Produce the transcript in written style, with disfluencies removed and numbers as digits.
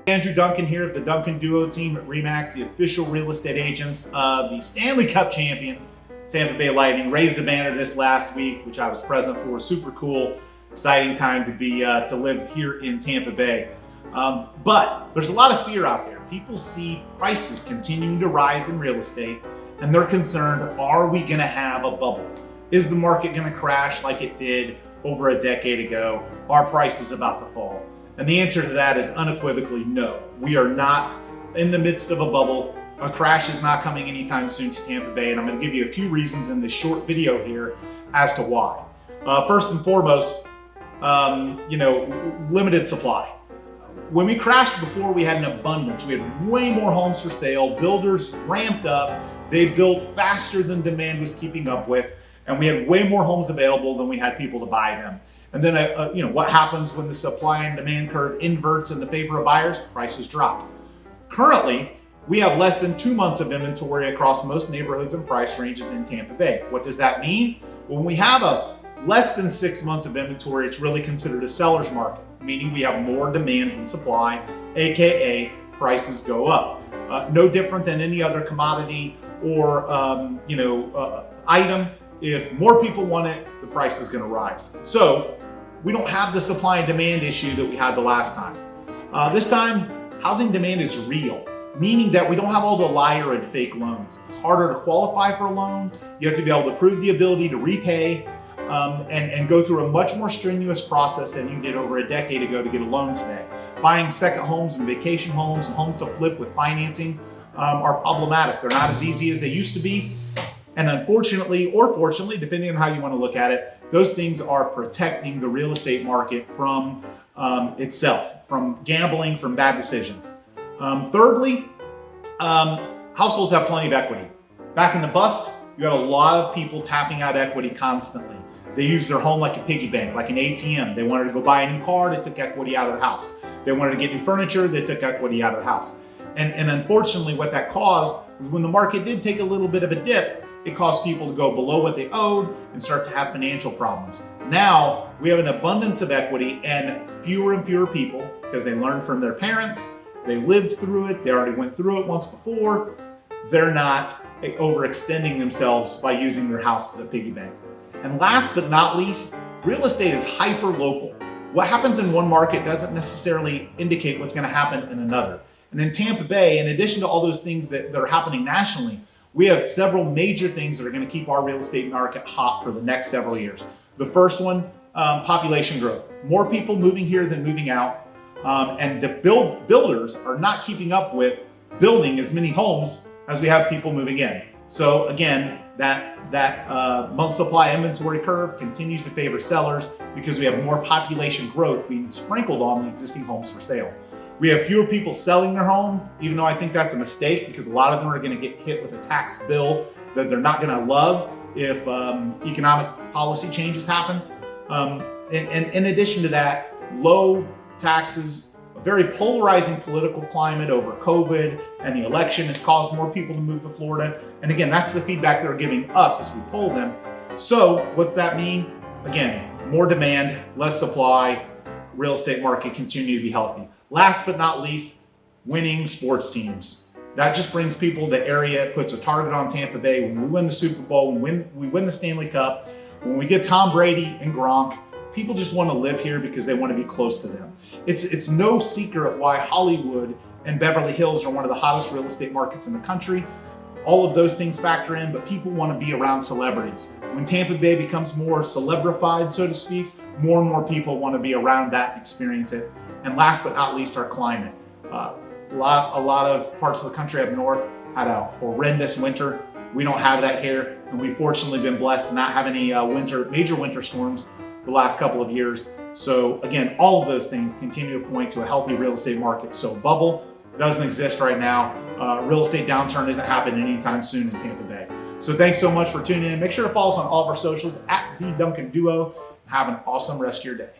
Andrew Duncan here of the Duncan Duo team at RE/MAX, the official real estate agents of the Stanley Cup champion Tampa Bay Lightning. Raised the banner this last week, which I was present for. Super cool, exciting time to be to live here in Tampa Bay. But there's a lot of fear out there. People see prices continuing to rise in real estate, and they're concerned: are we going to have a bubble? Is the market going to crash like it did over a decade ago? Are prices about to fall? And the answer to that is unequivocally no. We are not in the midst of a bubble. A crash is not coming anytime soon to Tampa Bay, and I'm going to give you a few reasons in this short video here as to why. First and foremost, limited supply. When we crashed before, we had an abundance. We had way more homes for sale. Builders ramped up. They built faster than demand was keeping up with, and we had way more homes available than we had people to buy them. And then, what happens when the supply and demand curve inverts in the favor of buyers? Prices drop. Currently, we have less than 2 months of inventory across most neighborhoods and price ranges in Tampa Bay. What does that mean? When we have a less than 6 months of inventory, it's really considered a seller's market, meaning we have more demand than supply, AKA prices go up. No different than any other commodity or item. If more people want it, the price is going to rise. So we don't have the supply and demand issue that we had the last time. This time, housing demand is real, meaning that we don't have all the liar and fake loans. It's harder to qualify for a loan. You have to be able to prove the ability to repay and go through a much more strenuous process than you did over a decade ago to get a loan today. Buying second homes and vacation homes and homes to flip with financing are problematic. They're not as easy as they used to be. And unfortunately, or fortunately, depending on how you want to look at it, those things are protecting the real estate market from itself, from gambling, from bad decisions. Thirdly, households have plenty of equity. Back in the bust, you had a lot of people tapping out equity constantly. They used their home like a piggy bank, like an ATM. They wanted to go buy a new car, they took equity out of the house. They wanted to get new furniture, they took equity out of the house. And unfortunately, what that caused was when the market did take a little bit of a dip, it caused people to go below what they owed and start to have financial problems. Now we have an abundance of equity and fewer people, because they learned from their parents, they lived through it, they already went through it once before, they're not overextending themselves by using their house as a piggy bank. And last but not least, real estate is hyper local. What happens in one market doesn't necessarily indicate what's going to happen in another. And in Tampa Bay, in addition to all those things that are happening nationally, we have several major things that are going to keep our real estate market hot for the next several years. The first one, population growth. More people moving here than moving out. And the builders are not keeping up with building as many homes as we have people moving in. So again, that month supply inventory curve continues to favor sellers because we have more population growth being sprinkled on the existing homes for sale. We have fewer people selling their home, even though I think that's a mistake because a lot of them are going to get hit with a tax bill that they're not going to love if economic policy changes happen. And in addition to that, low taxes, a very polarizing political climate over COVID and the election has caused more people to move to Florida. And again, that's the feedback they're giving us as we poll them. So what's that mean? Again, more demand, less supply, real estate market continue to be healthy. Last but not least, winning sports teams. That just brings people to the area, puts a target on Tampa Bay. When we win the Super Bowl, when we win the Stanley Cup, when we get Tom Brady and Gronk, people just want to live here because they want to be close to them. It's no secret why Hollywood and Beverly Hills are one of the hottest real estate markets in the country. All of those things factor in, but people want to be around celebrities. When Tampa Bay becomes more celebrified, so to speak, more and more people want to be around that and experience it. And last but not least, our climate. A lot of parts of the country up north had a horrendous winter. We don't have that here, and we've fortunately been blessed to not have any major winter storms the last couple of years. So again, all of those things continue to point to a healthy real estate market. So bubble doesn't exist right now. Real estate downturn isn't happening anytime soon in Tampa Bay. So thanks so much for tuning in. Make sure to follow us on all of our socials at the Duncan Duo. Have an awesome rest of your day.